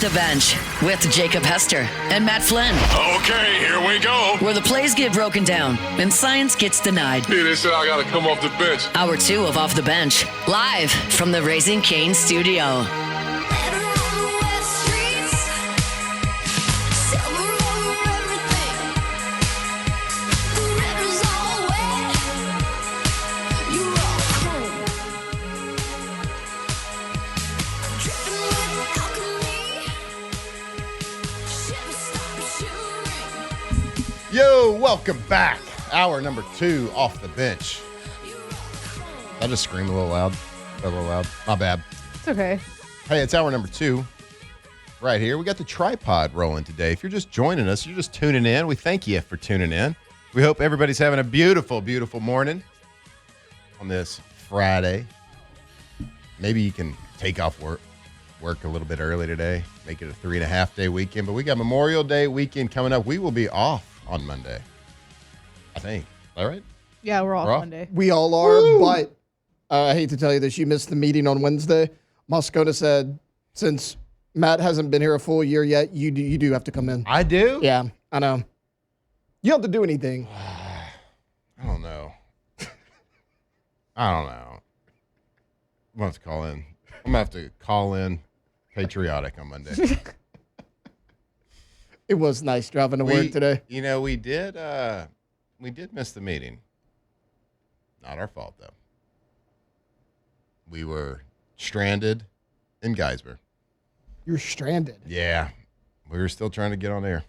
the Bench with Jacob Hester and Matt Flynn. Okay, here we go. Where the plays get broken down and science gets denied. Hey, they said I gotta come off the bench. Hour 2 of Off the Bench, live from the Raising Cane's studio. Yo, welcome back. Hour number 2 off the bench. I just screamed a little loud. My bad. It's okay. Hey, it's hour number 2 right here. We got the tripod rolling today. If you're just joining us, you're just tuning in. We thank you for tuning in. We hope everybody's having a beautiful, beautiful morning on this Friday. Maybe you can take off work a little bit early today, make it a 3.5-day weekend. But we got Memorial Day weekend coming up. We will be off on Monday, I think. Is that right? Yeah, we're off Monday. We all are, but I hate to tell you this. You missed the meeting on Wednesday. Moscona said, since Matt hasn't been here a full year yet, you do have to come in. I do? Yeah, I know. You don't have to do anything. I don't know. I'm going to have to call in. I'm going to have to call in patriotic on Monday. It was nice driving to work today. You know, we did miss the meeting. Not our fault, though. We were stranded in Geisler. You were stranded. Yeah. We were still trying to get on air.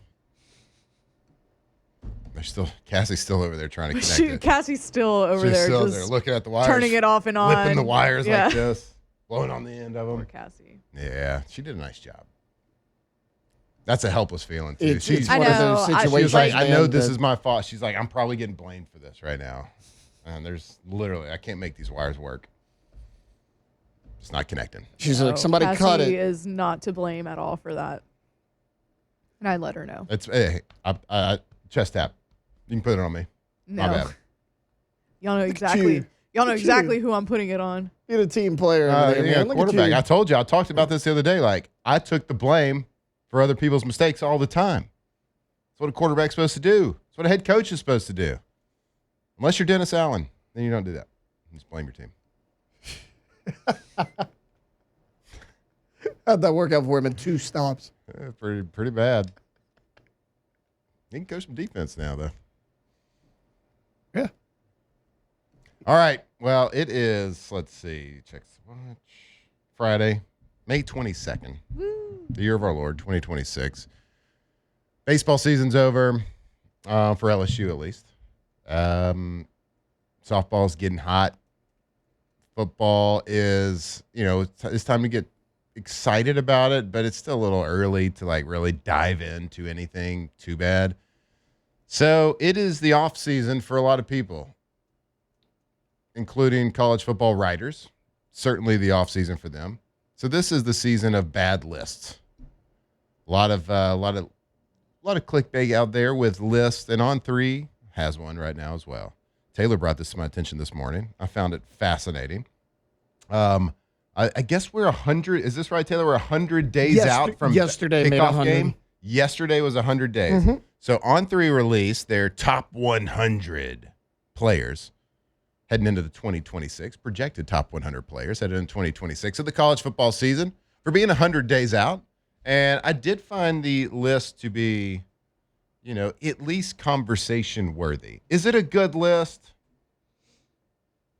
Cassie's still over there trying to connect it. Cassie's still over She's there. still just there looking at the wires. turning it off and on. Flipping the wires like this. Blowing on the end of them. Poor Cassie. Yeah. She did a nice job. That's a helpless feeling, too. It's one of those situations. She was like, I know this is my fault. She's like, I'm probably getting blamed for this right now. And there's literally, I can't make these wires work. It's not connecting. She's like, somebody cut it. Cassie is not to blame at all for that. And I let her know. I chest tap. You can put it on me. No. My bad. Y'all know exactly. Y'all know exactly who I'm putting it on. You're the team player over there, man. Look Quarterback. at you. I told you. I talked about this the other day. Like, I took the blame for other people's mistakes all the time. That's what a quarterback's supposed to do. That's what a head coach is supposed to do. Unless you're Dennis Allen, then you don't do that. You just blame your team. How'd that work out for him in 2 stops? Pretty bad. He can coach some defense now, though. Yeah. All right. Well, it is, let's see, check watch. Friday, May 22nd. Woo. The year of our Lord, 2026. Baseball season's over, for LSU at least. Softball's getting hot. Football is, it's time to get excited about it, but it's still a little early to like really dive into anything too bad. So it is the off season for a lot of people, including college football writers. Certainly the off season for them. So this is the season of bad lists. A lot of clickbait out there with lists, and On3 has one right now as well. Taylor brought this to my attention this morning. I found it fascinating. I guess we're 100. Is this right, Taylor? We're 100 days out from yesterday the made kickoff 100. game. Yesterday was 100 days. Mm-hmm. So On3 released their top 100 players heading into the 2026, projected top 100 players heading into 2026 of the college football season for being 100 days out. And I did find the list to be, at least conversation worthy. Is it a good list?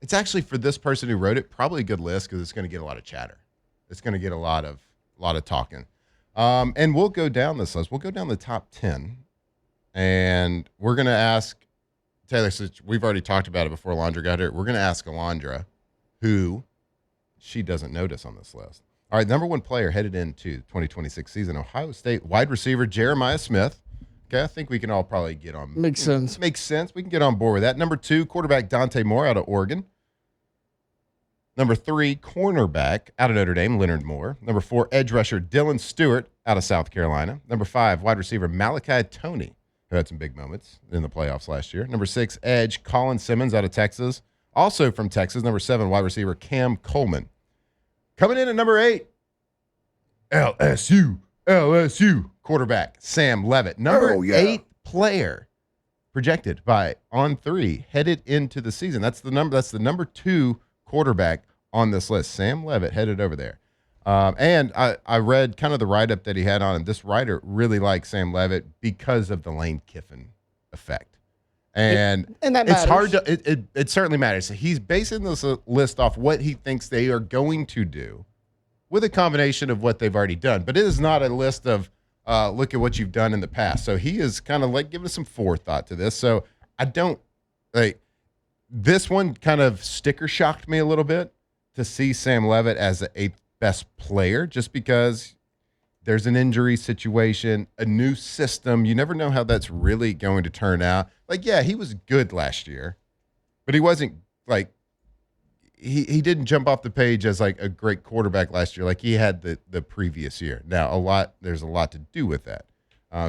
It's actually, for this person who wrote it, probably a good list because it's going to get a lot of chatter. It's going to get a lot of talking. And we'll go down this list. We'll go down the top 10. And we're going to ask Taylor, since we've already talked about it before Alondra got here, we're going to ask Alondra who she doesn't notice on this list. All right, number 1 player headed into the 2026 season, Ohio State wide receiver Jeremiah Smith. Okay, I think we can all probably get on. Makes sense. Makes sense. We can get on board with that. Number 2, quarterback Dante Moore out of Oregon. Number 3, cornerback out of Notre Dame, Leonard Moore. Number 4, edge rusher Dylan Stewart out of South Carolina. Number 5, wide receiver Malachi Toney, who had some big moments in the playoffs last year. Number 6, edge Colin Simmons out of Texas, also from Texas. Number 7, wide receiver Cam Coleman. Coming in at number 8, LSU LSU quarterback Sam Levitt, number 8 player projected by On3 headed into the season. That's the number 2 quarterback on this list. Sam Levitt headed over there. And I read kind of the write-up that he had on him. This writer really likes Sam Levitt because of the Lane Kiffin effect. And that it's matters. hard to it certainly matters. He's basing this list off what he thinks they are going to do with a combination of what they've already done. But it is not a list of look at what you've done in the past. So he is kind of like giving some forethought to this. So I don't like this one kind of sticker shocked me a little bit to see Sam Levitt as the 8th best player, just because there's an injury situation, a new system. You never know how that's really going to turn out. Like, yeah, he was good last year, but he wasn't like he didn't jump off the page as like a great quarterback last year like he had the previous year. Now, there's a lot to do with that.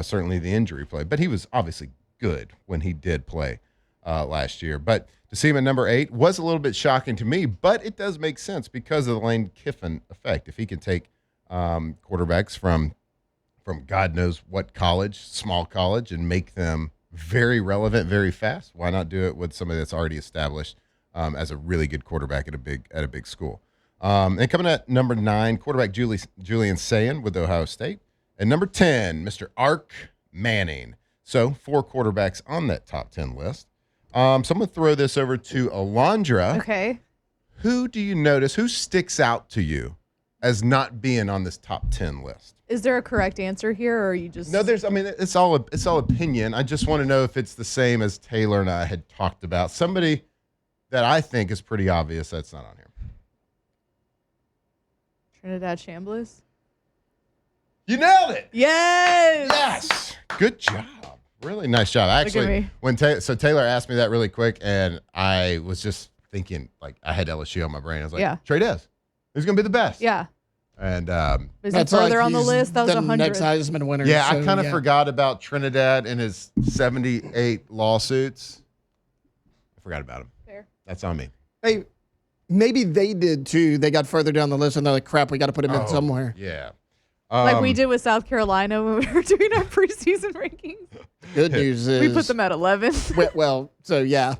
Certainly the injury play, but he was obviously good when he did play last year. But to see him at number 8 was a little bit shocking to me, but it does make sense because of the Lane Kiffin effect. If he can take quarterbacks from God knows what college, small college, and make them very relevant very fast, why not do it with somebody that's already established as a really good quarterback at a big school? And coming at number 9, quarterback Julian Sayin with Ohio State. And number 10, Mr. Ark Manning. So 4 quarterbacks on that top 10 list. So I'm going to throw this over to Alondra. Okay. Who do you notice, who sticks out to you as not being on this top 10 list? Is there a correct answer here, or are you just... No, it's all opinion. I just want to know if it's the same as Taylor and I had talked about. Somebody that I think is pretty obvious that's not on here. Trinidad Chambliss? You nailed it. Yes! Yes. Good job. Really nice job. Actually, me. so Taylor asked me that really quick, and I was just thinking, like, I had LSU on my brain. I was like, Yeah. Trey Dez. Who's going to be the best? Yeah. And Is he further on the he's list? That was the 100. next Heisman winner. yeah, so, I kind of forgot about Trinidad and his 78 lawsuits. I forgot about him. Fair. That's on me. Hey, maybe they did too. They got further down the list and they're like, crap, we got to put him in Oh, somewhere. Yeah. Like we did with South Carolina when we were doing our preseason rankings. Good news is We put them at 11. well, so yeah.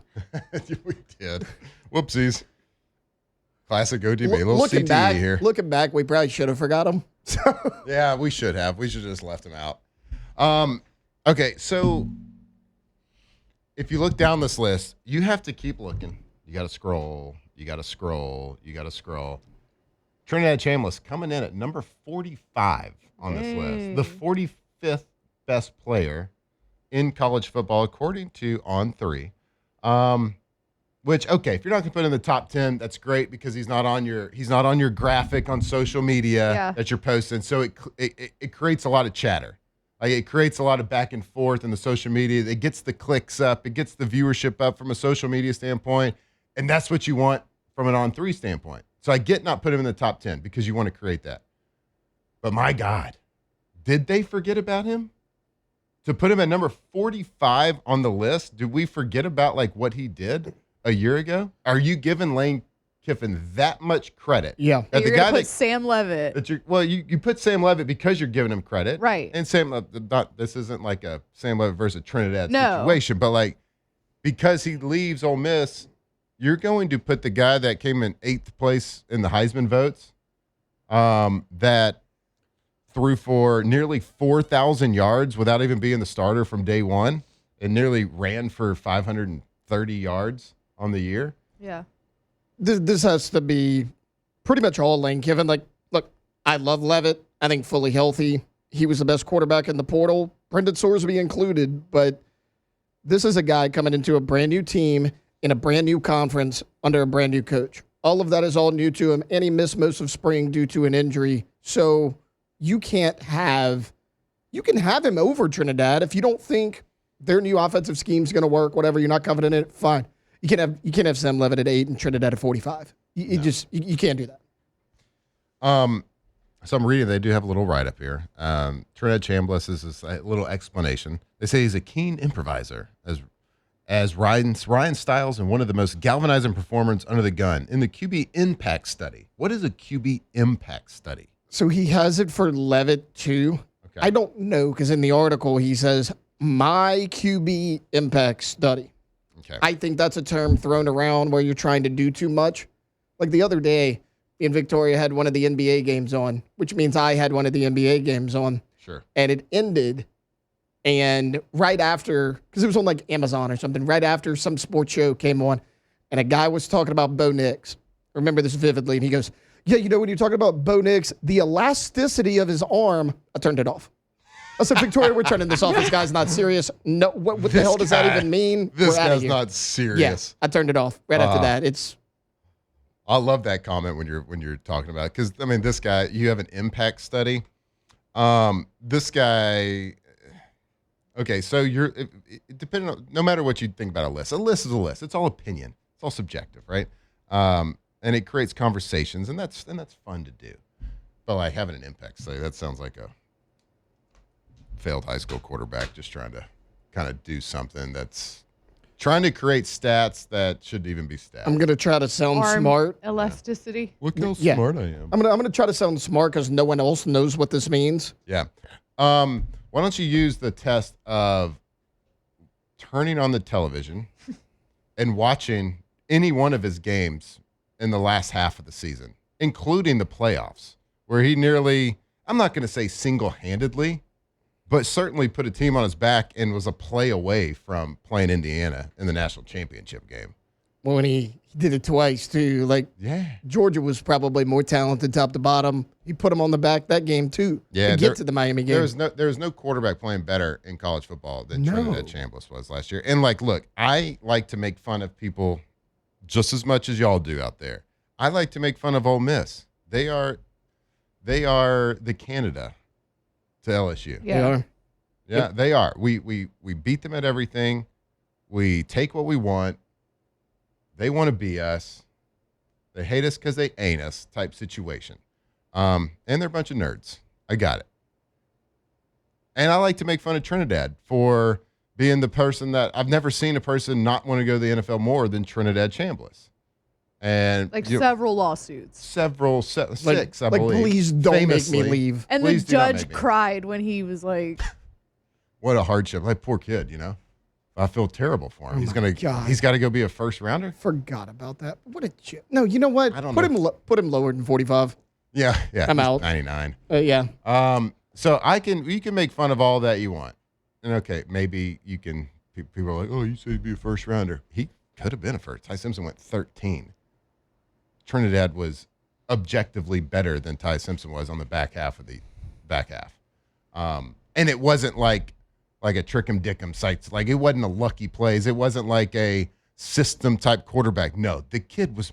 We did. Whoopsies. Classic ODB. A little Looking CTE here. Looking back, we probably should have forgot him. Yeah, we should have. We should have just left him out. Okay, so if you look down this list, you have to keep looking. You got to scroll. You got to scroll. You got to scroll. Trinidad Chambliss coming in at number 45 on this list. The 45th best player in college football, according to On3. Which, okay, if you're not going to put in the top 10, that's great because he's not on your graphic on social media that you're posting. So it creates a lot of chatter. Like it creates a lot of back and forth in the social media. It gets the clicks up. It gets the viewership up from a social media standpoint. And that's what you want from an On3 standpoint. So I get not put him in the top 10 because you want to create that. But my God, did they forget about him? To put him at number 45 on the list, did we forget about like what he did a year ago? Are you giving Lane Kiffin that much credit? Yeah. That You're the going guy to put Sam Levitt. you put Sam Levitt because you're giving him credit. Right. And this isn't like a Sam Levitt versus Trinidad No. situation, but like because he leaves Ole Miss, you're going to put the guy that came in 8th place in the Heisman votes, that threw for nearly 4,000 yards without even being the starter from day one and nearly ran for 530 yards on the year. Yeah. This has to be pretty much all Lane Kiffin. Like, look, I love Levitt. I think fully healthy. He was the best quarterback in the portal, Brendan Sorsby included. But this is a guy coming into a brand new team in a brand new conference under a brand new coach. All of that is all new to him, and he missed most of spring due to an injury. So you can have him over Trinidad if you don't think their new offensive scheme is going to work. Whatever, you're not confident in it. Fine. You can't have Sam Levitt at 8 and Trinidad at 45. You can't do that. So I'm reading, they do have a little write-up here. Trinidad Chambliss is this little explanation. They say he's a keen improviser, as Ryan Stiles and one of the most galvanizing performers under the gun in the QB impact study. What is a QB impact study? So he has it for Levitt too, I don't know because in the article he says my QB impact study. Okay. I think that's a term thrown around where you're trying to do too much. Like the other day, me and Victoria had one of the NBA games on, which means I had one of the NBA games on. Sure. And it ended, and right after, because it was on like Amazon or something, right after some sports show came on, and a guy was talking about Bo Nix. I remember this vividly, and he goes, yeah, you know, when you're talking about Bo Nix, the elasticity of his arm, I turned it off. I said, Victoria, we're turning this off. This guy's not serious. No, what the hell does that even mean? This We're outta guy's here. not serious. Yeah, I turned it off right after that. It's I love that comment when you're talking about it because I mean this guy, you have an impact study. This guy, okay, so depending on no matter what you think about a list is a list. It's all opinion. It's all subjective, right? And it creates conversations, and that's fun to do. But like having an impact study, that sounds like a failed high school quarterback just trying to kind of do something that's trying to create stats that shouldn't even be stats. I'm gonna try to sound Arm smart. elasticity. Look how Yeah. smart I am. I'm gonna try to sound smart because no one else knows what this means. Yeah. Why don't you use the test of turning on the television and watching any one of his games in the last half of the season, including the playoffs, where he nearly, I'm not going to say single-handedly, but certainly put a team on his back and was a play away from playing Indiana in the national championship game. Well, when he did it twice too. Like Yeah. Georgia was probably more talented top to bottom. He put him on the back that game too. Yeah, to get to the Miami game. There was no quarterback playing better in college football than No. Trinidad Chambliss was last year. And like, look, I like to make fun of people just as much as y'all do out there. I like to make fun of Ole Miss. They are the Canada to LSU. They Yeah. are. Yeah, they are. We beat them at everything. We take what we want. They want to be us. They hate us because they ain't us type situation. And they're a bunch of nerds. I got it. And I like to make fun of Trinidad for being the person that I've never seen a person not want to go to the NFL more than Trinidad Chambliss. And Like you know, several lawsuits. six, I Like, believe. please don't Famously. make me leave. And Please the do not judge make me. cried when he was like, What a hardship. Like, poor kid, you know? I feel terrible for him. Oh He's my God. he's got to go be a first rounder. Forgot about that. What a shit. No, you know what? I don't put know. him lower than 45. Yeah. I'm he's out. 99. Yeah. So you can make fun of all that you want. And okay, maybe you can, people are like, oh, you said he'd be a first rounder. He could have been a first. Ty Simpson went 13. Trinidad was objectively better than Ty Simpson was on the back half. And it wasn't like a trick-em dick-em sites. Like, it wasn't a lucky plays. It wasn't like a system type quarterback. No, the kid was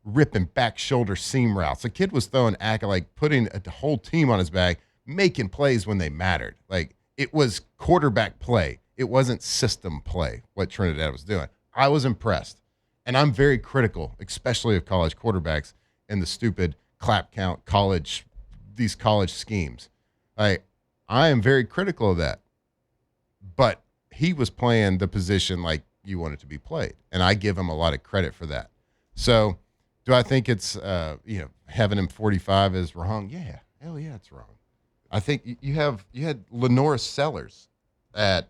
ripping back shoulder seam routes. The kid was putting the whole team on his back, making plays when they mattered. Like, it was quarterback play. It wasn't system play, what Trinidad was doing. I was impressed. And I'm very critical, especially of college quarterbacks and the stupid clap count these college schemes. I am very critical of that. But he was playing the position like you want it to be played. And I give him a lot of credit for that. So do I think it's, having him 45 is wrong? Yeah. Hell yeah, it's wrong. I think you had Lenore Sellers at,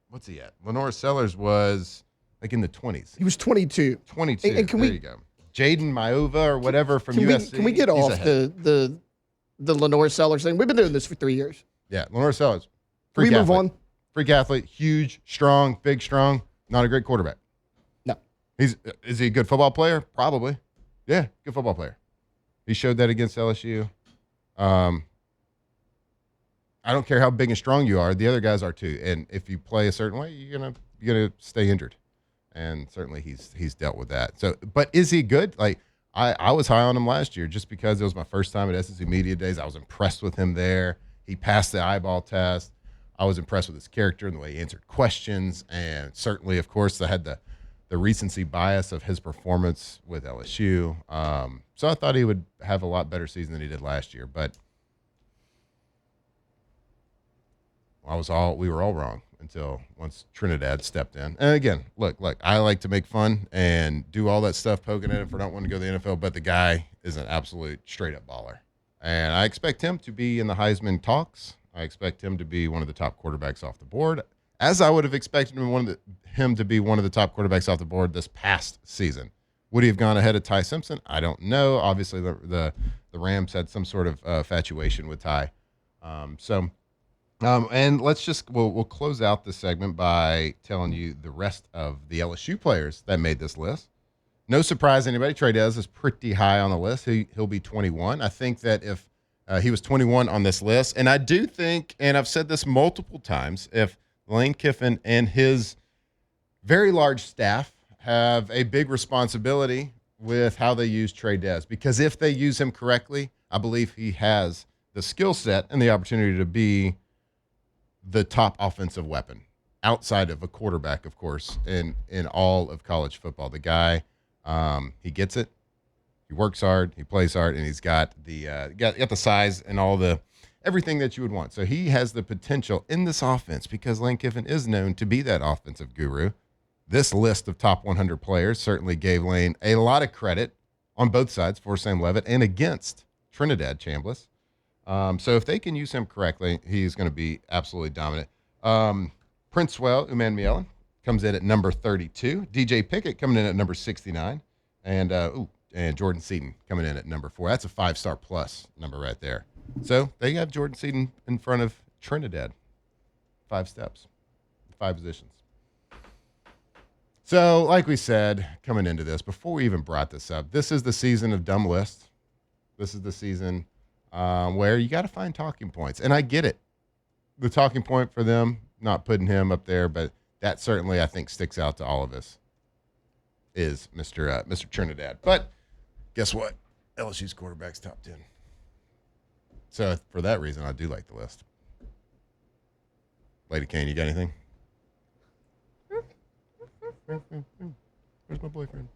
what's he at? Lenore Sellers was like in the 20s. He was 22. 22. And can there we- you go. Jaden Maova or whatever from Can USC. we get He's off ahead. the Lenore Sellers thing? We've been doing this for 3 years. Yeah, Lenore Sellers. Can we move on? Freak athlete, huge, strong, big, strong, not a great quarterback. No. Is he a good football player? Probably. Yeah, good football player. He showed that against LSU. I don't care how big and strong you are, the other guys are too. And if you play a certain way, you're gonna stay injured. And certainly he's dealt with that. So, but is he good? Like, I was high on him last year just because it was my first time at SEC Media Days. I was impressed with him there. He passed the eyeball test. I was impressed with his character and the way he answered questions. And certainly, of course, I had the recency bias of his performance with LSU. So I thought he would have a lot better season than he did last year. But we were all wrong until once Trinidad stepped in. And again, look, I like to make fun and do all that stuff, poking at him for not wanting to go to the NFL, but the guy is an absolute straight-up baller. And I expect him to be in the Heisman talks. I expect him to be one of the top quarterbacks off the board, as I would have expected him to be one of the top quarterbacks off the board this past season. Would he have gone ahead of Ty Simpson? I don't know. Obviously, the Rams had some sort of infatuation with Ty. And we'll close out this segment by telling you the rest of the LSU players that made this list. No surprise to anybody, Trey Dez is pretty high on the list. He'll be 21. I think that if he was 21 on this list, and I do think, and I've said this multiple times, if Lane Kiffin and his very large staff have a big responsibility with how they use Trey Dez, because if they use him correctly, I believe he has the skill set and the opportunity to be the top offensive weapon outside of a quarterback, of course, in all of college football. The guy, he gets it. He works hard. He plays hard, and he's got the size and everything that you would want. So he has the potential in this offense because Lane Kiffin is known to be that offensive guru. This list of top 100 players certainly gave Lane a lot of credit on both sides for Sam Leavitt and against Trinidad Chambliss. So if they can use him correctly, he's going to be absolutely dominant. Princewell Umanmielen comes in at number 32. DJ Pickett coming in at number 69. And Jordan Seaton coming in at number 4. That's a 5-star plus number right there. So they have Jordan Seaton in front of Trinidad. 5 steps, 5 positions. So like we said, coming into this, before we even brought this up, this is the season of dumb lists. This is the season where you got to find talking points. And I get it. The talking point for them, not putting him up there, but that certainly I think sticks out to all of us, is Mr. Trinidad. But guess what? LSU's quarterback's top 10. So for that reason, I do like the list. Lady Kane, you got anything? Where's my boyfriend?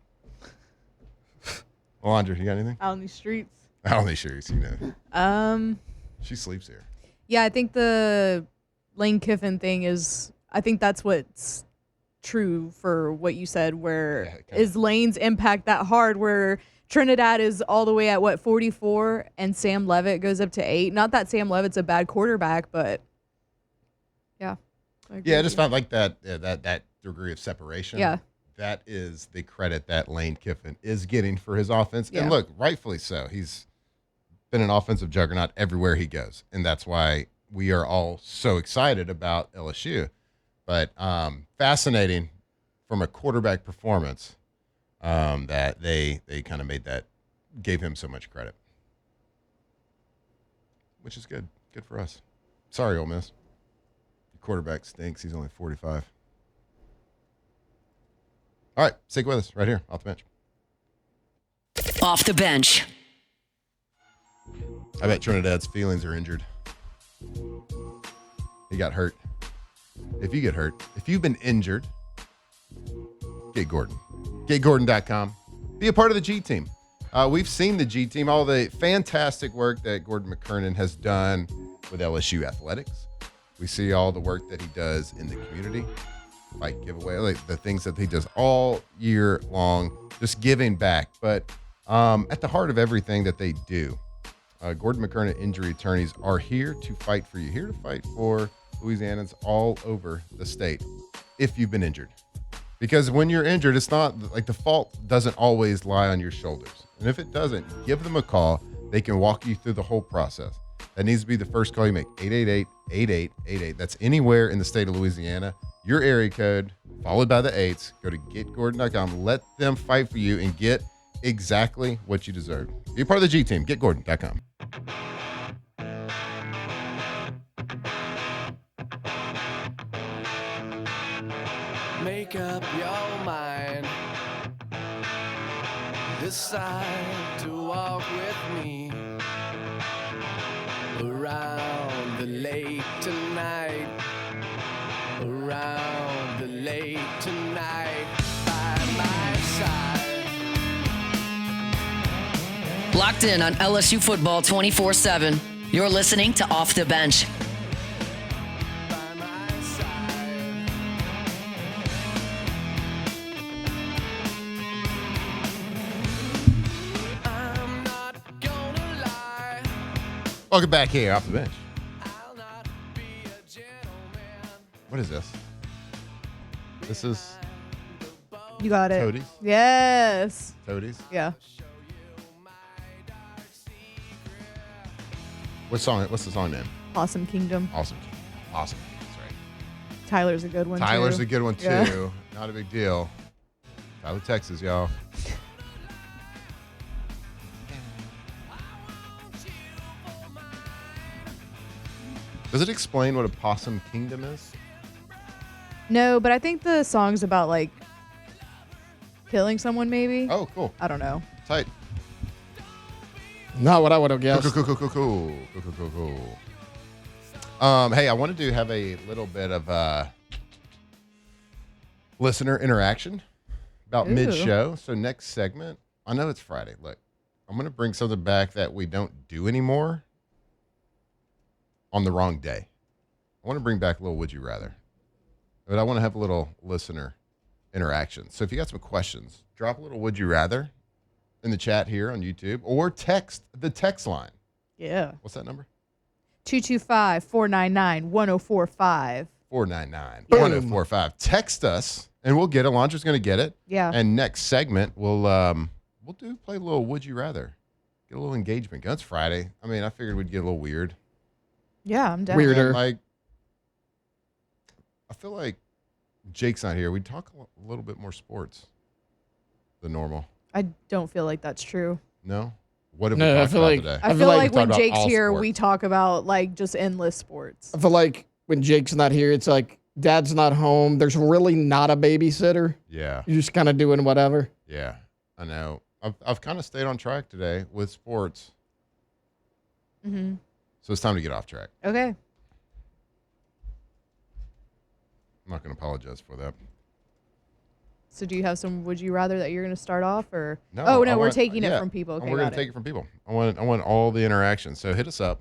Alondra, you got anything? Out on these streets. Out on these streets, you know. She sleeps here. Yeah, I think the Lane Kiffin thing is, I think that's what's true for what you said, where is Lane's impact that hard, where Trinidad is all the way at 44 and Sam Leavitt goes up to 8. Not that Sam Leavitt's a bad quarterback, but yeah. Yeah, I just found like that degree of separation. Yeah. That is the credit that Lane Kiffin is getting for his offense. Yeah. And look, rightfully so. He's been an offensive juggernaut everywhere he goes. And that's why we are all so excited about LSU. But fascinating from a quarterback performance that they kind of gave him so much credit. Which is good. Good for us. Sorry, Ole Miss. Your quarterback stinks. He's only 45. All right, stick with us right here, off the bench. Off the bench. I bet Trinidad's feelings are injured. He got hurt. If you get hurt, if you've been injured, get Gordon. GetGordon.com. Be a part of the G team. We've seen the G team, all the fantastic work that Gordon McKernan has done with LSU athletics. We see all the work that he does in the community. Like giveaway, like the things that he does all year long, just giving back. But at the heart of everything that they do, Gordon McKernan Injury Attorneys are here to fight for you, here to fight for Louisianans all over the state if you've been injured. Because when you're injured, it's not like the fault doesn't always lie on your shoulders. And if it doesn't, give them a call. They can walk you through the whole process. That needs to be the first call you make, 888-8888. That's anywhere in the state of Louisiana. Your area code, followed by the 8s. Go to getgordon.com. Let them fight for you and get exactly what you deserve. Be a part of the G team. Getgordon.com. Make up your mind. Decide to walk with me around the lake tonight. Around the lake tonight, by my side. Locked in on LSU football 24/7. You're listening to Off the Bench. By my side. I'm not gonna lie. Welcome back here, off the bench. I'll not What is this? This is You got it. Toadies. Yes. Toadies. Yeah. What's the song name? Possum Kingdom. Awesome. Awesome. That's right. Tyler's a good one Tyler's too. a good one too. Yeah. Not a big deal. Tyler, Texas, y'all. Does it explain what a possum kingdom is? No, but I think the song's about like killing someone maybe. Oh, cool. I don't know. Tight. Not what I would have guessed. Cool. Hey, I wanted to have a little bit of listener interaction about Ooh. mid-show. So next segment, I know it's Friday. Look, I'm going to bring something back that we don't do anymore on the wrong day. I want to bring back a little Would You Rather. But I want to have a little listener interaction. So if you got some questions, drop a little Would You Rather in the chat here on YouTube or text the text line. Yeah. What's that number? 225-499-1045. 499-1045. Text us and we'll get it. Londra's going to get it. Yeah. And next segment, we'll play a little Would You Rather. Get a little engagement. It's Friday. I mean, I figured we'd get a little weird. Yeah, I'm down. Weirder. And, like, I feel like Jake's not here. We'd talk a little bit more sports than normal. I don't feel like that's true. No? What have No, we I talked feel about like- today? I feel feel like like we when talked about Jake's all here, sports. we talk about like just endless sports. I feel like when Jake's not here, it's like dad's not home. There's really not a babysitter. Yeah. You're just kind of doing whatever. Yeah. I know. I've kind of stayed on track today with sports. Mm-hmm. So it's time to get off track. Okay. I'm not going to apologize for that. So do you have some Would You Rather that you're going to start off or? No, Oh, no, I we're want- taking yeah, it from people. Okay, we're got gonna it. take it from people. I want all the interaction. So hit us up.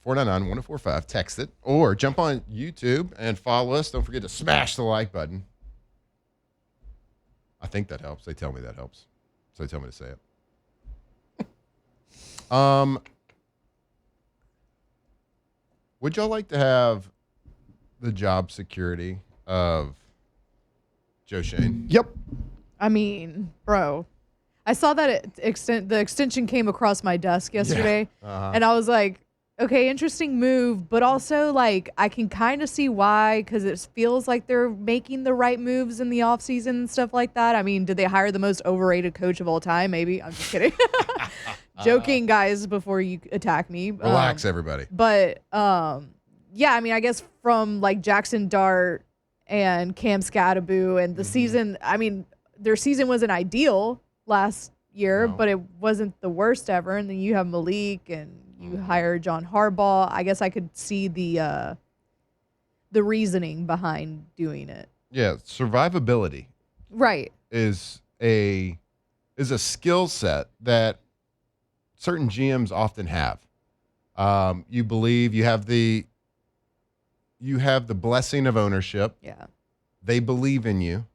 499-1045. Text it. Or jump on YouTube and follow us. Don't forget to smash the like button. I think that helps. They tell me that helps. So they tell me to say it. Would y'all like to have the job security of Joe Schoen? Yep. I mean, bro, I saw that the extension came across my desk yesterday, Uh-huh. and I was like, okay, interesting move, but also like I can kind of see why, because it feels like they're making the right moves in the offseason and stuff like that. I mean, did they hire the most overrated coach of all time? Maybe. I'm just kidding. Joking, guys, before you attack me. Relax, everybody. But yeah, I mean, I guess from like Jackson Dart and Cam Scattaboo and the season, I mean, their season wasn't ideal last year, No. but it wasn't the worst ever. And then you have Malik and you hire John Harbaugh. I guess I could see the reasoning behind doing it. Yeah, survivability Right. is a skill set that certain GMs often have. You believe you have the blessing of ownership. Yeah. They believe in you.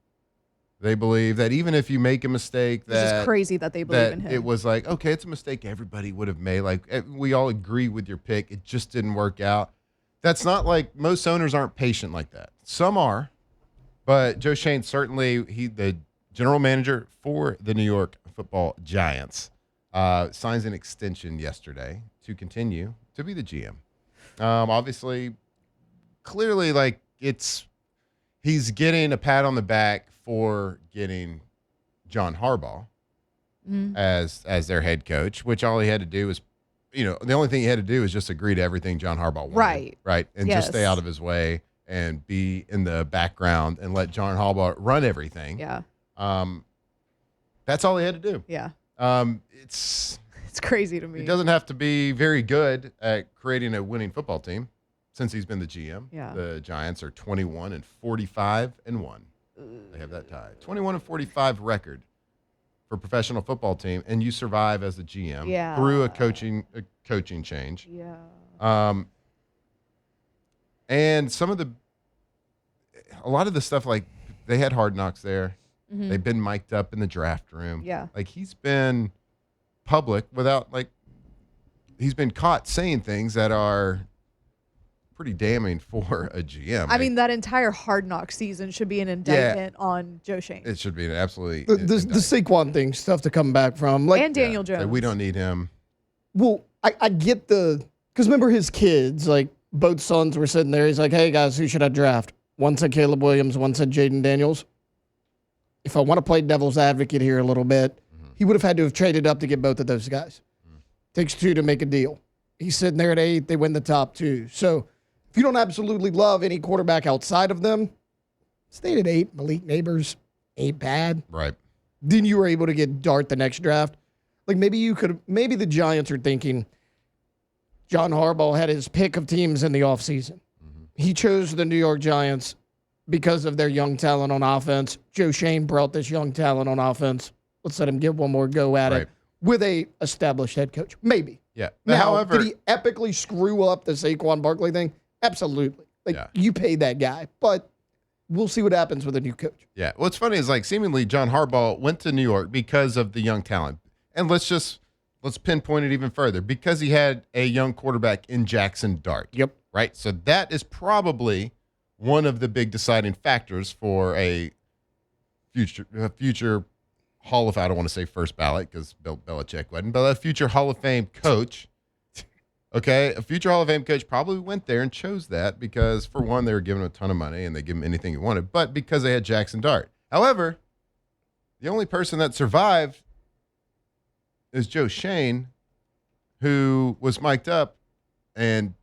They believe that even if you make a mistake, It's just that crazy that they believe that in him. it was like, okay, it's a mistake everybody would have made. Like we all agree with your pick. It just didn't work out. That's not like most owners aren't patient like that. Some are, but Joe Schoen certainly the general manager for the New York Football Giants signs an extension yesterday to continue to be the GM. Obviously, clearly, like he's getting a pat on the back for getting John Harbaugh as their head coach, which all he had to do was, the only thing he had to do was just agree to everything John Harbaugh wanted. Right. And just stay Yes. out of his way and be in the background and let John Harbaugh run everything. Yeah. That's all he had to do. Yeah. It's crazy to me. He doesn't have to be very good at creating a winning football team since he's been the GM. Yeah. The Giants are 21-45-1. They have that tie. 21-45 record for a professional football team, and you survive as the GM Yeah. through a coaching change. Yeah. And a lot of the stuff, like they had Hard Knocks there. Mhm. They've been mic'd up in the draft room. Yeah. Like he's been public without he's been caught saying things that are pretty damning for a GM. I mean, that entire Hard Knock season should be an indictment on Joe Schoen. It should be an absolutely The Saquon thing's tough to come back from. Like, and Daniel Jones. So we don't need him. well, I get because remember his kids, like both sons were sitting there. He's like, hey guys, who should I draft? One said Caleb Williams, one said Jaden Daniels. If I want to play devil's advocate here a little bit, he would have had to have traded up to get both of those guys. Takes two to make a deal. He's sitting there at 8. They win the top 2. So if you don't absolutely love any quarterback outside of them, stayed at 8. Malik Neighbors ain't bad. Right. Then you were able to get Dart the next draft. Like maybe the Giants are thinking John Harbaugh had his pick of teams in the offseason. He chose the New York Giants because of their young talent on offense. Joe Schoen brought this young talent on offense. Let's let him get one more go at it with a established head coach. Maybe. Yeah. Now, However, did he epically screw up the Saquon Barkley thing? Absolutely. Like, you paid that guy. But we'll see what happens with a new coach. Yeah. What's funny is like seemingly John Harbaugh went to New York because of the young talent. And let's pinpoint it even further. Because he had a young quarterback in Jackson Dart. Yep. Right? So that is probably one of the big deciding factors for a future Hall of, I don't want to say first ballot because Bill Belichick wasn't, but a future Hall of Fame coach. Okay, a future Hall of Fame coach probably went there and chose that because, for one, they were giving him a ton of money and they gave him anything he wanted, but because they had Jackson Dart. However, the only person that survived is Joe Schoen, who was mic'd up and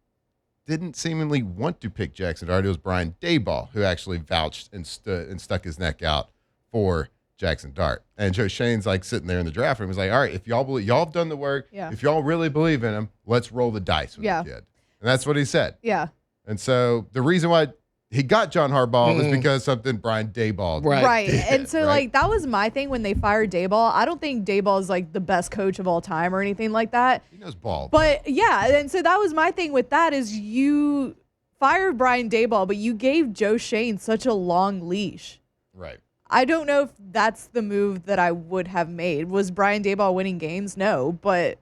didn't seemingly want to pick Jackson Dart. It was Brian Daboll who actually vouched and stuck his neck out for Jackson Dart. And Joe Schoen's like sitting there in the draft room. He's like, all right, if y'all have done the work, if y'all really believe in him, let's roll the dice with the kid. And that's what he said. Yeah. And so the reason why he got John Harbaugh was because something Brian Daboll Right. did, And so, like, that was my thing when they fired Daboll. I don't think Daboll is, like, the best coach of all time or anything like that. He knows ball. But, yeah, and so that was my thing with that is you fired Brian Daboll, but you gave Joe Schoen such a long leash. Right. I don't know if that's the move that I would have made. Was Brian Daboll winning games? No, but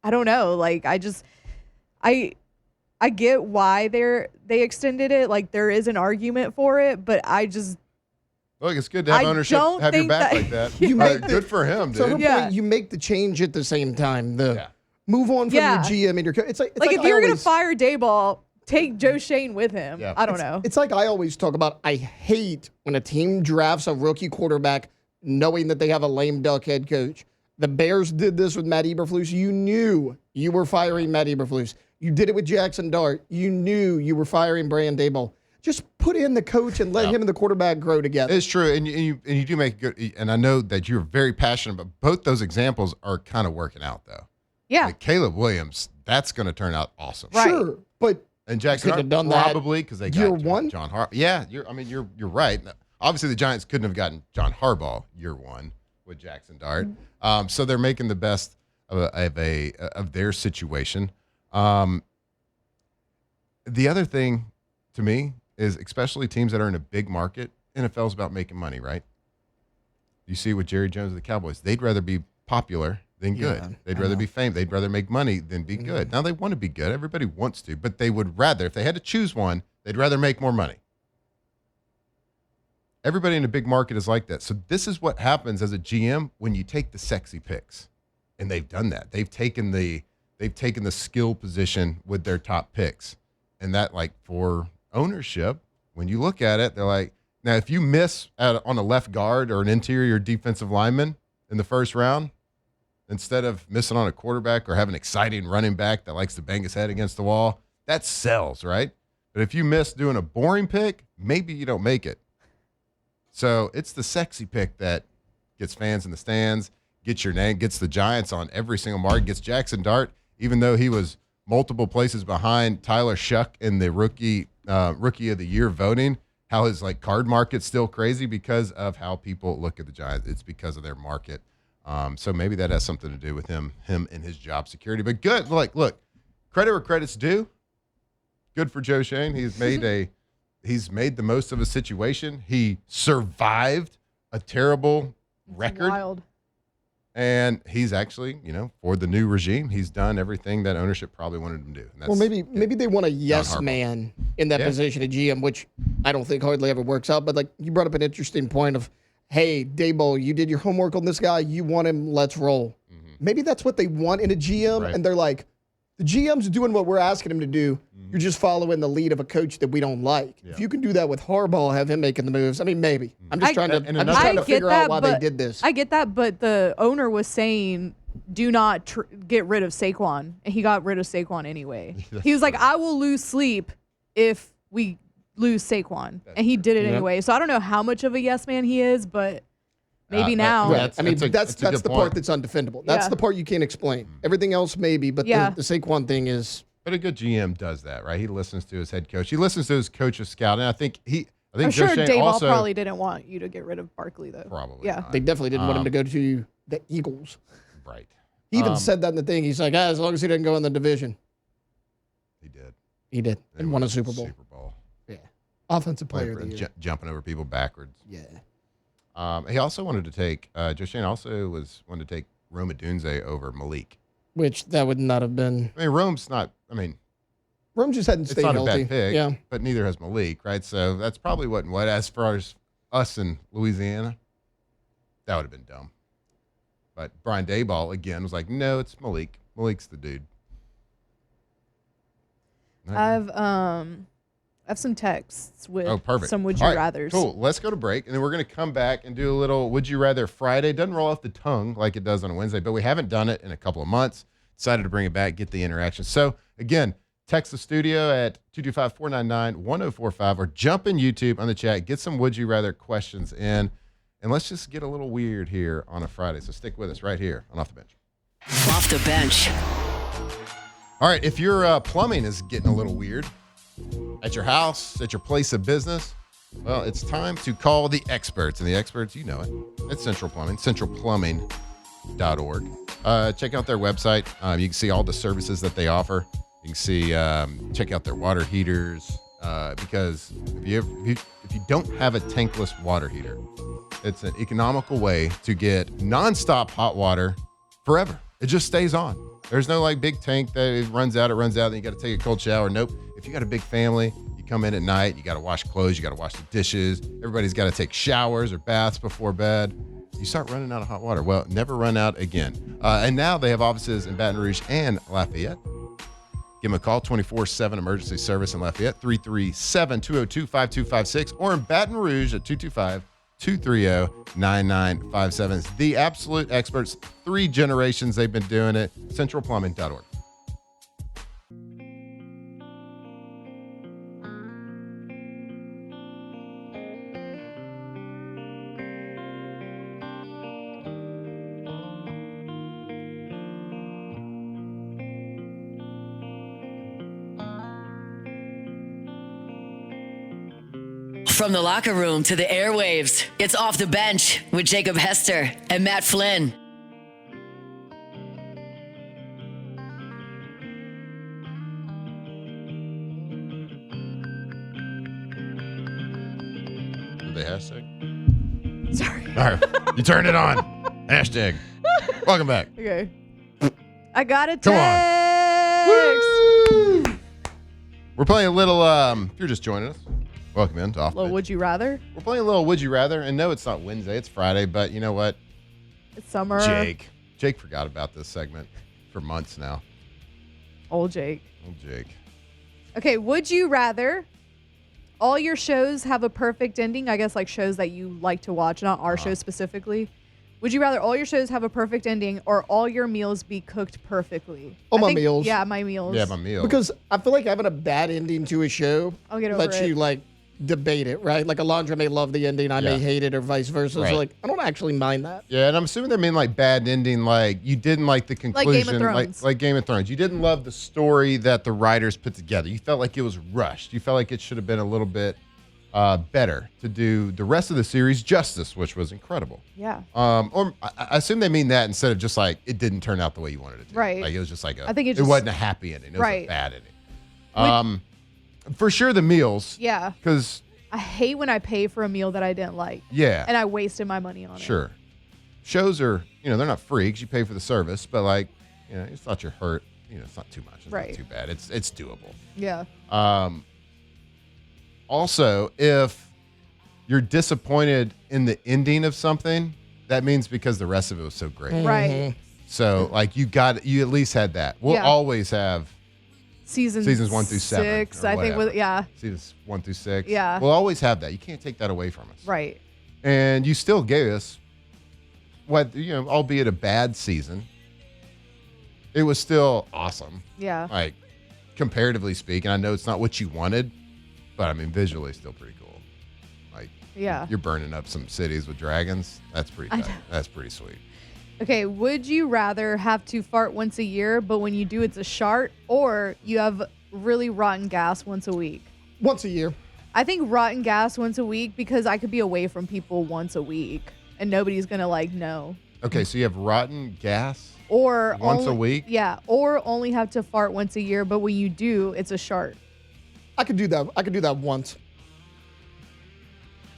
I don't know. Like, I get why they extended it. Like, there is an argument for it, but I just Look, it's good to have ownership, have your back like that. Good for him, dude. So you make the change at the same time. Move on from your GM and your coach. It's like if you're going to fire Daboll, take Joe Schoen with him. Yeah. I don't know. It's like I always talk about, I hate when a team drafts a rookie quarterback knowing that they have a lame duck head coach. The Bears did this with Matt Eberflus. You knew you were firing Matt Eberflus. You did it with Jackson Dart. You knew you were firing Brian Daboll. Just put in the coach and let him and the quarterback grow together. It's true, and you do make good. And I know that you're very passionate, but both those examples are kind of working out, though. Yeah. Like Caleb Williams, that's going to turn out awesome. Right. Sure, but And Jackson could have Dart, done that probably because they year got one? John Harbaugh. Yeah, you're right. Obviously, the Giants couldn't have gotten John Harbaugh year one with Jackson Dart. So they're making the best of their situation. The other thing to me is, especially teams that are in a big market, NFL is about making money, right? You see with Jerry Jones and the Cowboys, they'd rather be popular than good. They'd rather be famous. They'd rather make money than be good. Now they want to be good. Everybody wants to, but they would rather, if they had to choose one, they'd rather make more money. Everybody in a big market is like that. So this is what happens as a GM when you take the sexy picks. And they've done that. They've taken the skill position with their top picks. And that, like, for ownership, when you look at it, they're like, now if you miss on a left guard or an interior defensive lineman in the first round, instead of missing on a quarterback or have an exciting running back that likes to bang his head against the wall, that sells, right? But if you miss doing a boring pick, maybe you don't make it. So it's the sexy pick that gets fans in the stands, gets your name, gets the Giants on every single mark, gets Jackson Dart, even though he was multiple places behind Tyler Shuck in the rookie of the year voting, how his card market's still crazy because of how people look at the Giants. It's because of their market. So maybe that has something to do with him and his job security. But good, look, credit where credit's due. Good for Joe Schoen. He's made the most of a situation. He survived a terrible record. Wild. And he's actually, for the new regime, he's done everything that ownership probably wanted him to do. And that's, Well, maybe they want a yes Harbaugh. man in that position of GM, which I don't think hardly ever works out. But like you brought up an interesting point of, hey, Daboll, you did your homework on this guy. You want him. Let's roll. Maybe that's what they want in a GM, Right. and they're like, the GM's doing what we're asking him to do. You're just following the lead of a coach that we don't like. Yeah. If you can do that with Harbaugh, have him making the moves. I mean, maybe. I'm just trying to I figure out why they did this. I get that, but the owner was saying, do not get rid of Saquon. And he got rid of Saquon anyway. He was like, I will lose sleep if we lose Saquon. And he did it anyway. So I don't know how much of a yes man he is, but maybe now. Right. That's a good the point. part that's undefendable. That's Yeah. the part you can't explain. Everything else maybe, but Yeah. the Saquon thing is. But a good GM does that, right? He listens to his head coach. He listens to his coach of scout. And I think I'm Joe sure Schoen Daboll also probably didn't want you to get rid of Barkley, though. probably Yeah. not. They definitely didn't want him to go to the Eagles. Right. He even said that in the thing. He's like, as long as he didn't go in the division. He did. He did. They And won a won Super Bowl. Super Bowl. Yeah. Offensive player of the year. Jumping over people backwards. Yeah. He also wanted to take Joe Schoen also wanted to take Rome Odunze over Malik. Which that would not have been. I mean, Rome's not. I mean, Rome just hadn't it's stayed not healthy. a bad pick. Yeah. But neither has Malik, right? So that's probably what as far as us in Louisiana, that would have been dumb. But Brian Daboll again was like, no, it's Malik. Malik's the dude. I have some texts with Perfect. some would you All right, rathers. Cool. Let's go to break, and then we're going to come back and do a little Would You Rather Friday. Doesn't roll off the tongue like it does on a Wednesday, but we haven't done it in a couple of months. Decided to bring it back, get the interaction. So, again, text the studio at 225-499-1045 or jump in YouTube on the chat. Get some Would You Rather questions in, and let's just get a little weird here on a Friday. So stick with us right here on Off the Bench. Off the bench. All right, if your plumbing is getting a little weird at your house, at your place of business, well, it's time to call the experts. And the experts, you know it. It's Central Plumbing, centralplumbing.org. Check out their website. You can see all the services that they offer. You can see, check out their water heaters, because if you don't have a tankless water heater, it's an economical way to get nonstop hot water forever. It just stays on. There's no like big tank that it runs out, then you got to take a cold shower. Nope. If you got a big family, you come in at night, you got to wash clothes, you got to wash the dishes. Everybody's got to take showers or baths before bed. You start running out of hot water. Well, never run out again. And now they have offices in Baton Rouge and Lafayette. Give them a call, 24/7 emergency service in Lafayette, 337-202-5256, or in Baton Rouge at 225-230-9957. It's the absolute experts. 3 generations they've been doing it. Centralplumbing.org. From the locker room to the airwaves, it's Off the Bench with Jacob Hester and Matt Flynn. Did they hashtag? Sorry. All right. You turn it on. Hashtag. Welcome back. Okay. I got a text. Come on. We're playing a little, if you're just joining us, welcome in to Off the Well, Bench. would you rather? We're playing a little Would You Rather, and no, it's not Wednesday, it's Friday, but you know what? It's summer. Jake forgot about this segment for months now. Old Jake. Oh, Jake. Okay, would you rather all your shows have a perfect ending? I guess like shows that you like to watch, not our shows specifically. Would you rather all your shows have a perfect ending or all your meals be cooked perfectly? Meals. Yeah, my meals. Yeah, my meal. Because I feel like having a bad ending to a show I'll get over lets it. you like debate it, right? Like Alondra may love the ending, I may Yeah. hate it, or vice versa. Right. So like, I don't actually mind that. Yeah, and I'm assuming they mean like bad ending, like you didn't like the conclusion. Game of Thrones. Like Game of Thrones. You didn't love the story that the writers put together. You felt like it was rushed. You felt like it should have been a little bit better to do the rest of the series justice, which was incredible. Yeah. Or I assume they mean that instead of just like it didn't turn out the way you wanted it to. Right. Like it was just like I think it it just- wasn't a happy ending. It was Right. a bad ending. For sure the meals. Yeah. Because I hate when I pay for a meal that I didn't like. yeah. And I wasted my money on it. Sure. Shows are, they're not freaks. You pay for the service, but like, it's not your hurt. It's not too much. It's Right. not too bad. It's doable. Yeah. Also, if you're disappointed in the ending of something, that means because the rest of it was so great. Right. So like you at least had that. We'll Yeah. always have Seasons 1 through 7. 6, or I think. whatever. Seasons 1 through 6. Yeah. We'll always have that. You can't take that away from us. Right. And you still gave us albeit a bad season. It was still awesome. Yeah. Like comparatively speaking, I know it's not what you wanted, but I mean visually still pretty cool. Like Yeah. you're burning up some cities with dragons. That's pretty tight. That's pretty sweet. Okay, would you rather have to fart once a year, but when you do, it's a shart, or you have really rotten gas once a week? Once a year. I think rotten gas once a week because I could be away from people once a week and nobody's going to know. Okay, so you have rotten gas Or once a only- week? Yeah, or only have to fart once a year, but when you do, it's a shart. I could do that. I could do that once.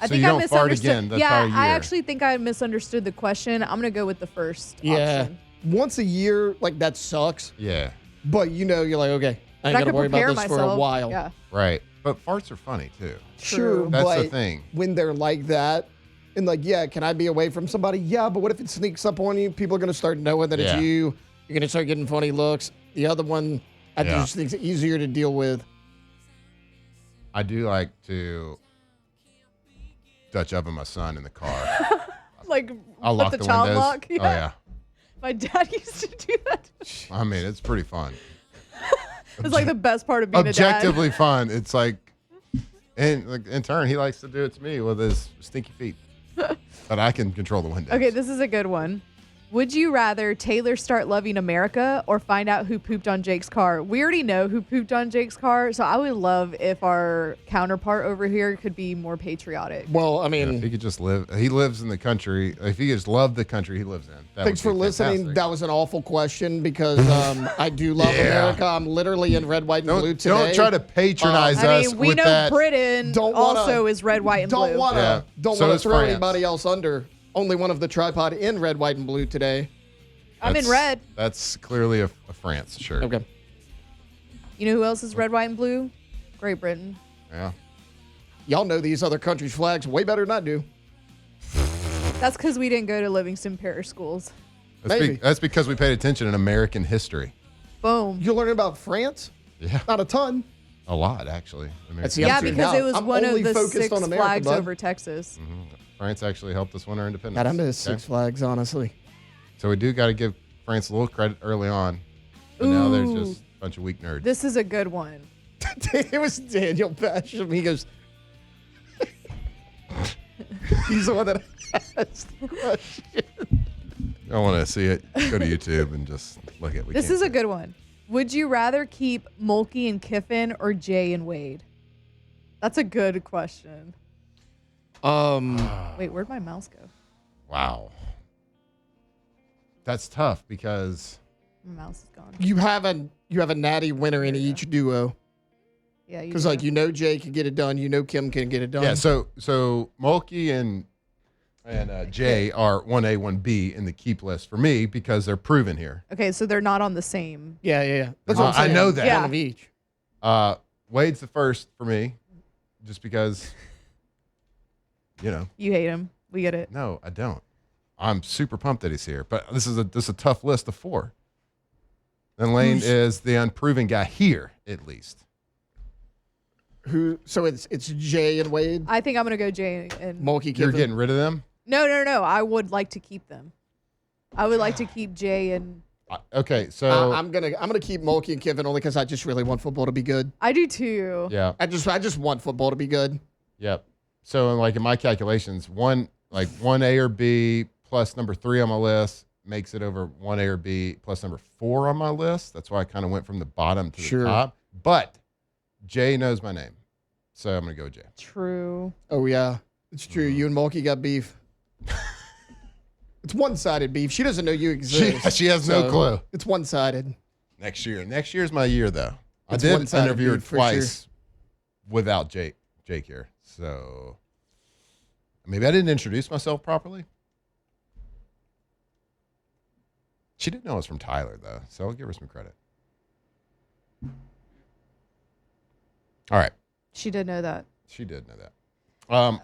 I So think you I don't fart misunderstood. again the yeah, entire I year. actually think I misunderstood the question. I'm going to go with the first Yeah. option. Once a year, like that sucks. Yeah, But you're like, okay, I But ain't I got to could worry prepare about this myself. for a while. Yeah. right. But farts are funny too. Sure, That's but the thing. when they're like that, and like, yeah, can I be away from somebody? Yeah, but what if it sneaks up on you? People are going to start knowing that Yeah. it's you. You're going to start getting funny looks. The other one, I Yeah. just think it's easier to deal with. I do like to Dutch oven my son in the car. Like, I'll put lock the the child windows. lock. Oh yeah. My dad used to do that. I mean, it's pretty fun. It's like the best part of being a dad. Objectively fun. It's like, and like, in turn, he likes to do it to me with his stinky feet. But I can control the windows. Okay, this is a good one. Would you rather Taylor start loving America or find out who pooped on Jake's car? We already know who pooped on Jake's car, so I would love if our counterpart over here could be more patriotic. Well, I Yeah, mean, if he could just live. He lives in the country. If he just loved the country he lives in. That thanks would for be listening. fantastic. That was an awful question because I do love Yeah. America. I'm literally in red, white, and blue today. Don't try to patronize I us mean, we with know that. Britain Don't wanna- also is red, white, and Don't blue. want to Yeah. don't So want is to throw France. anybody else under. Only one of the tripod in red, white, and blue today. I'm in That's- red. That's clearly a France shirt. Okay. You know who else is red, white, and blue? Great Britain. Yeah. Y'all know these other countries' flags way better than I do. That's because we didn't go to Livingston Parish schools. Maybe. That's because we paid attention in American history. Boom. You learn about France? Yeah. Not a ton. A lot, actually. That's the Yeah, I'm because now. it was I'm one of only the focused 6 on America, flags bud. over Texas. France actually helped us win our independence. God, I miss Okay? Six Flags, honestly. So we do got to give France a little credit early on. But now they're Ooh. just a bunch of weak nerds. This is a good one. It was Daniel Basham. He goes, he's the one that asked the question. I want to see it. Go to YouTube and just look at it. This is a good one. Would you rather keep Mulkey and Kiffin or Jay and Wade? That's a good question. Wait, where'd my mouse go? Wow. That's tough because My mouse is gone. You have a natty winner in each duo. Yeah, you Because, do. like, you know Jay can get it done. You know Kim can get it done. yeah. So Mulkey and Jay are 1A, 1B in the keep list for me because they're proven here. Okay, so they're not on the same. Yeah. That's what I'm I saying. know that. Yeah. One of each. Wade's the first for me, just because. You hate him. We get it. No, I don't. I'm super pumped that he's here, but this is a tough list of 4. Then Lane is the unproven guy here, at least. So it's Jay and Wade. I think I'm gonna go Jay and. Mulkey You're Kiffin. getting rid of them. No. I would like to keep them. I would like to keep Jay and. Okay, so I'm gonna keep Mulkey and Kiffin only because I just really want football to be good. I do too. yeah, I just want football to be good. yep. So like in my calculations, 1A or B plus number 3 on my list makes it over 1A or B plus number 4 on my list. That's why I kind of went from the bottom to Sure. the top. But Jay knows my name, so I'm gonna go with Jay. True. Oh yeah, it's true. You and Mulkey got beef. It's one-sided beef. She doesn't know you exist. She has no so clue. It's one-sided. Next year's my year though. I It's did one-sided interview her beef for twice without Jake here. So maybe I didn't introduce myself properly. She didn't know it was from Tyler, though, so I'll give her some credit. All right. She did know that. She did know that.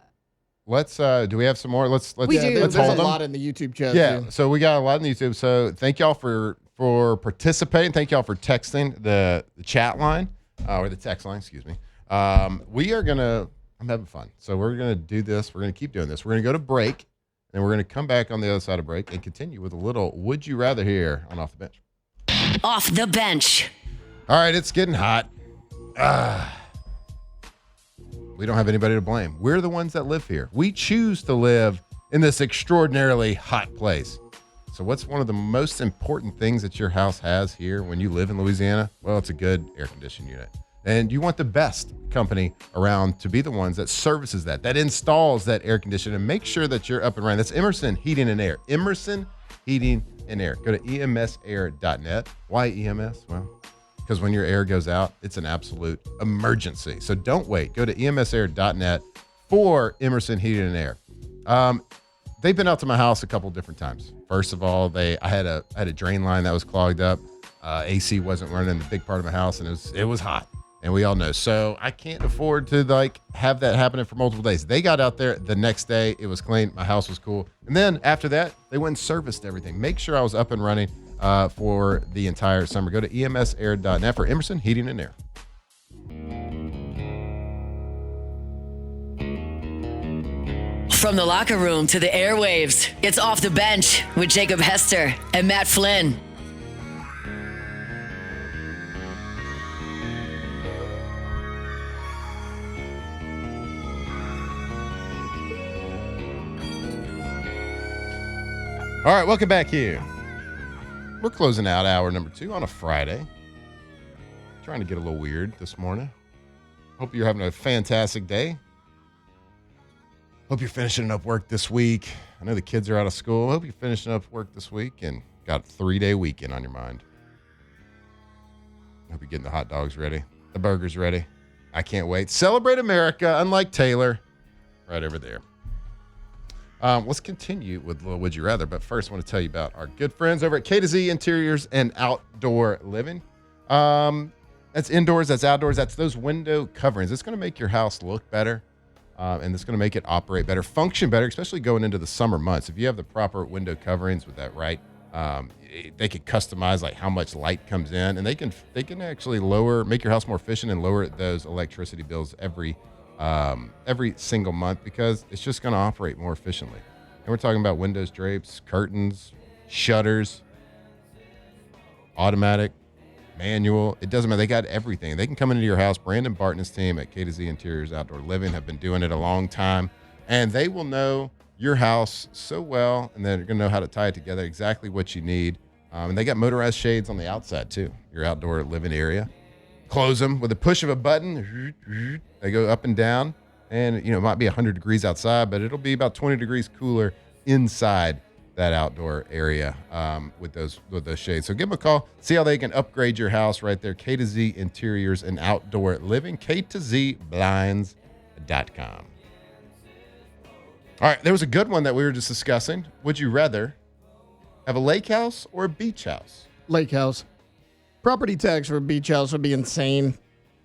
Let's do we have some more? Let's We do. let's There's hold a them. lot in the YouTube chat. Yeah, too. so we got a lot on YouTube. So thank y'all for participating. Thank y'all for texting the chat line or the text line, excuse me. I'm having fun. So we're gonna do this. We're gonna keep doing this. We're gonna go to break, and we're gonna come back on the other side of break and continue with a little Would You Rather here on Off the Bench. Off the bench. All right, it's getting hot. We don't have anybody to blame. We're the ones that live here. We choose to live in this extraordinarily hot place. So what's one of the most important things that your house has here when you live in Louisiana? Well, it's a good air conditioning unit. And you want the best company around to be the ones that services that installs that air conditioner and make sure that you're up and running. That's Emerson Heating and Air. Emerson Heating and Air. Go to emsair.net. Why EMS? Well, because when your air goes out, it's an absolute emergency. So don't wait. Go to emsair.net for Emerson Heating and Air. They've been out to my house a couple different times. First of all, I had a drain line that was clogged up. AC wasn't running in the big part of my house, and it was hot, and we all know. So I can't afford to have that happening for multiple days. They got out there the next day. It was clean. My house was cool. And then after that, they went and serviced everything. Make sure I was up and running for the entire summer. Go to emsair.net for Emerson Heating and Air. From the locker room to the airwaves, it's Off the Bench with Jacob Hester and Matt Flynn. All right, welcome back here. We're closing out hour number 2 on a Friday. Trying to get a little weird this morning. Hope you're having a fantastic day. Hope you're finishing up work this week. I know the kids are out of school. Hope you're finishing up work this week and got a 3-day weekend on your mind. Hope you're getting the hot dogs ready, the burgers ready. I can't wait. Celebrate America, unlike Taylor, right over there. Let's continue with Little Would You Rather, but first I want to tell you about our good friends over at K to Z Interiors and Outdoor Living. That's indoors, that's outdoors, that's those window coverings. It's going to make your house look better. And it's going to make it operate better, function better, especially going into the summer months. If you have the proper window coverings with that right, they can customize how much light comes in, and they can actually make your house more efficient and lower those electricity bills every single month because it's just going to operate more efficiently. And we're talking about windows, drapes, curtains, shutters, automatic, manual, it doesn't matter. They got everything. They can come into your house. Brandon Barton's team at K to Z Interiors Outdoor Living have been doing it a long time, and they will know your house so well, and they're going to know how to tie it together, exactly what you need. And they got motorized shades on the outside too, your outdoor living area. Close them with a push of a button. They go up and down, and it might be 100 degrees outside, but it'll be about 20 degrees cooler inside that outdoor area with those shades. So give them a call. See how they can upgrade your house right there. K to Z Interiors and Outdoor Living. K2ZBlinds.com. All right, there was a good one that we were just discussing. Would you rather have a lake house or a beach house? Lake house. Property tax for a beach house would be insane.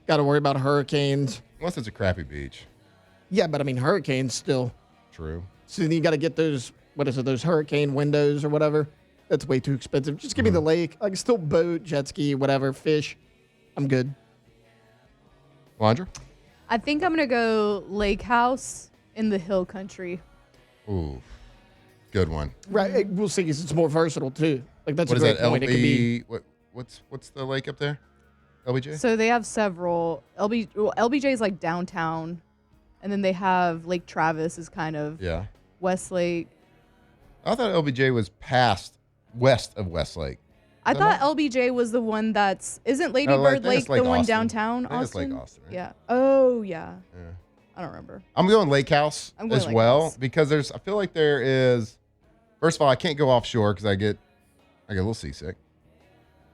Got to worry about hurricanes. Unless it's a crappy beach. Yeah, but hurricanes still. True. So then you got to get those, those hurricane windows or whatever. That's way too expensive. Just give me the lake. I can still boat, jet ski, whatever, fish. I'm good. Landra? I think I'm going to go lake house in the hill country. Ooh, good one. Right. We'll see because it's more versatile too. That's What a is great that, point. It could be what's the lake up there? LBJ? So they have several. LBJ is like downtown, and then they have Lake Travis is kind of Yeah. Westlake. I thought LBJ was west of Westlake. I that thought right? LBJ was the one isn't Lady No, I Bird think it's Lake the Lake one Austin. downtown I think it's Lake Austin? Austin, right? Yeah. Oh yeah. Yeah. I don't remember. I'm going lake house I'm going as lake well house. because I feel like there is, first of all, I can't go offshore because I get a little seasick,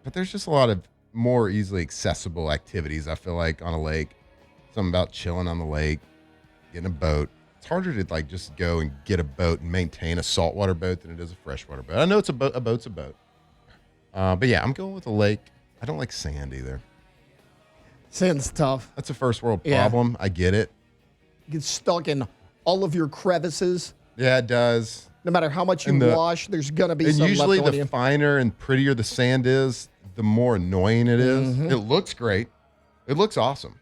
but there's just a lot of more easily accessible activities. I feel like on a lake, something about chilling on the lake, getting a boat. It's harder to just go and get a boat and maintain a saltwater boat than it is a freshwater boat. I know it's a boat. A boat's a boat. But yeah, I'm going with a lake. I don't like sand either. Sand's tough. That's a first world Yeah. problem. I get it. You get stuck in all of your crevices. Yeah, it does. No matter how much you And wash, there's going to be And some usually left on the you. finer and prettier the sand is, the more annoying it is. Mm-hmm. It looks great. It looks awesome.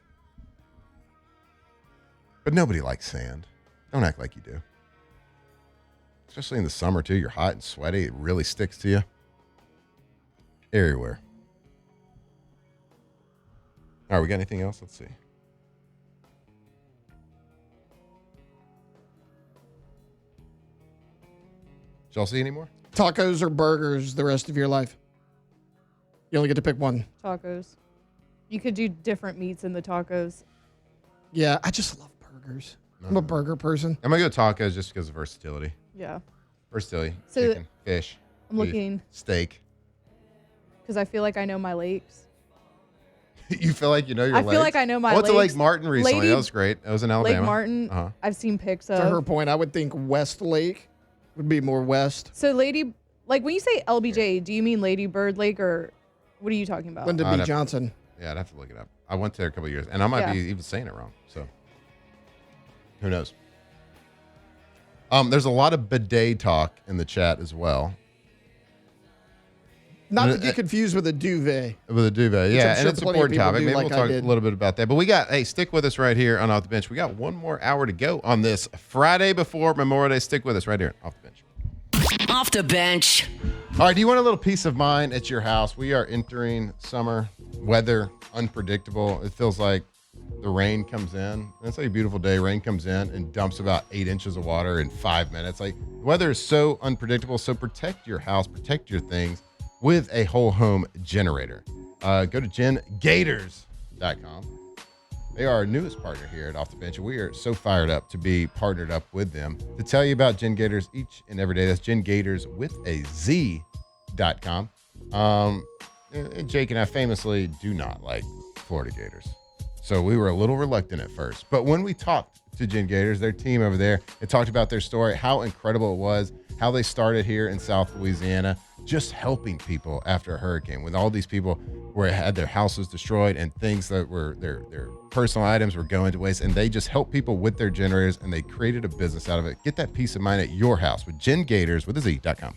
But nobody likes sand. Don't act like you do. Especially in the summer, too. You're hot and sweaty. It really sticks to you. Everywhere. All right, we got anything else? Let's see. Did y'all see any more? Tacos or burgers the rest of your life? You only get to pick one. Tacos. You could do different meats in the tacos. Yeah, I just love burgers. I'm a burger person. I'm going to go tacos just because of versatility. Yeah. Versatility. So Chicken, fish, I'm beef, looking steak. because I feel like I know my lakes. You feel like you know your I lakes? feel like I know my I went to lakes. Lake Martin recently. Lady- That was great. That was in Alabama. Lake Martin, Uh-huh. I've seen pics To her of. point, I would think West Lake would be more west. So like when you say LBJ, do you mean Lady Bird Lake or what are you talking about? Lyndon I'd B. have- Johnson. Yeah, I'd have to look it up. I went there a couple of years, and I might Yeah. be even saying it wrong. So, who knows? There's a lot of bidet talk in the chat as well. Not to get confused with a duvet. With a duvet, yeah, I'm sure and it's an plenty of important people topic. do Maybe like we'll I talk a did. little bit about that. But stick with us right here on Off the Bench. We got one more hour to go on this Friday before Memorial Day. Stick with us right here on Off the Bench. Off the bench. All right, do you want a little peace of mind at your house? We are entering summer, weather unpredictable. It feels like the rain comes in. It's like a beautiful day. Rain comes in and dumps about 8 inches of water in 5 minutes. Like, the weather is so unpredictable. So protect your house, protect your things with a whole home generator. Go to gengators.com. They are our newest partner here at Off the Bench, and we are so fired up to be partnered up with them to tell you about Gen Gators each and every day. That's gengators with a Z.com. And Jake and I famously do not like Florida Gators. So we were a little reluctant at first. But when we talked to Gen Gators, their team over there, and talked about their story, how incredible it was, how they started here in South Louisiana, just helping people after a hurricane when all these people had their houses destroyed and things that were their personal items were going to waste, and they just helped people with their generators and they created a business out of it. Get that peace of mind at your house with gengators with a Z.com.